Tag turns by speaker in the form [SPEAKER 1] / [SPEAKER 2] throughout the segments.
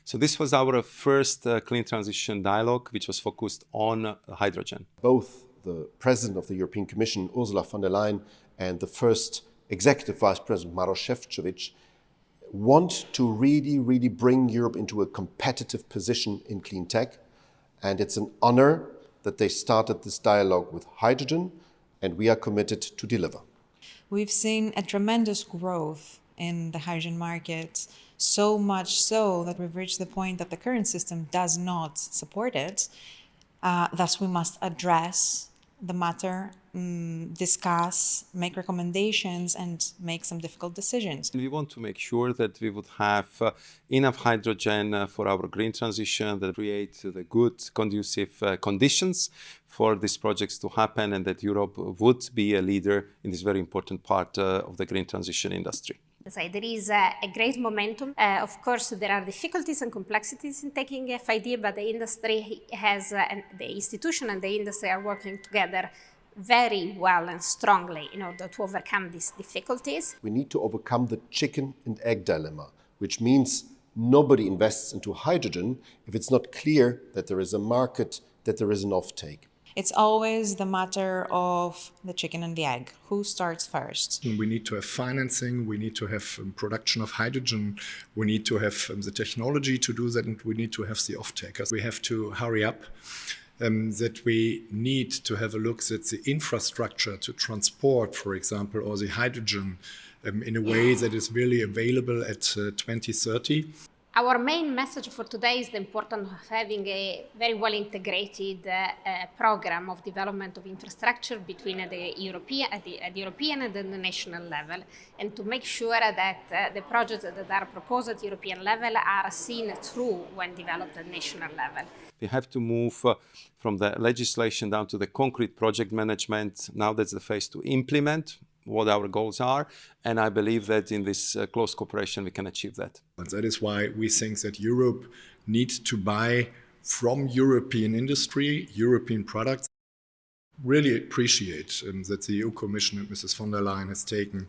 [SPEAKER 1] So this was our first clean transition dialogue, which was focused on hydrogen.
[SPEAKER 2] Both the President of the European Commission, Ursula von der Leyen, and the first Executive Vice President, Maroš Šefčovič, want to really bring Europe into a competitive position in clean tech. And it's an honor that they started this dialogue with hydrogen, and we are committed to deliver.
[SPEAKER 3] We've seen a tremendous growth in the hydrogen market, so much so that we've reached the point that the current system does not support it. Thus, we must address the matter, discuss, make recommendations, and make some difficult decisions.
[SPEAKER 1] We want to make sure that we would have enough hydrogen for our green transition, that create the good, conducive conditions for these projects to happen, and that Europe would be a leader in this very important part of the green transition industry.
[SPEAKER 4] There is a great momentum. Of course, there are difficulties and complexities in taking FID, but the industry has, and the institution and the industry are working together very well and strongly in order to overcome these difficulties.
[SPEAKER 2] We need to overcome the chicken and egg dilemma, which means nobody invests into hydrogen if it's not clear that there is a market, that there is an offtake.
[SPEAKER 3] It's always the matter of the chicken and the egg. Who starts first?
[SPEAKER 5] We need to have financing, we need to have production of hydrogen, we need to have the technology to do that, and we need to have the off-takers. We have to hurry up, that we need to have a look at the infrastructure to transport, for example, or the hydrogen in a way that is really available at 2030.
[SPEAKER 4] Our main message for today is the importance of having a very well integrated program of development of infrastructure between the European and the national level, and to make sure that the projects that are proposed at European level are seen through when developed at national level.
[SPEAKER 1] We have to move from the legislation down to the concrete project management. Now that's the phase to implement what our goals are, and I believe that in this close cooperation we can achieve that.
[SPEAKER 5] And that is why we think that Europe needs to buy from European industry, European products. Really appreciate that the EU Commission and Mrs. von der Leyen has taken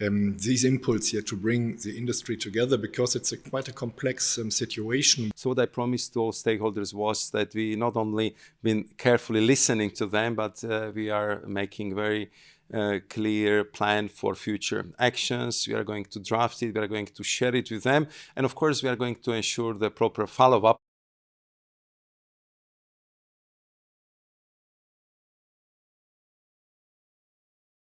[SPEAKER 5] these impulse here to bring the industry together, because it's quite a complex situation.
[SPEAKER 1] So what I promised to all stakeholders was that we not only been carefully listening to them, but we are making very clear plan for future actions. We are going to draft it, we are going to share it with them, and of course we are going to ensure the proper follow-up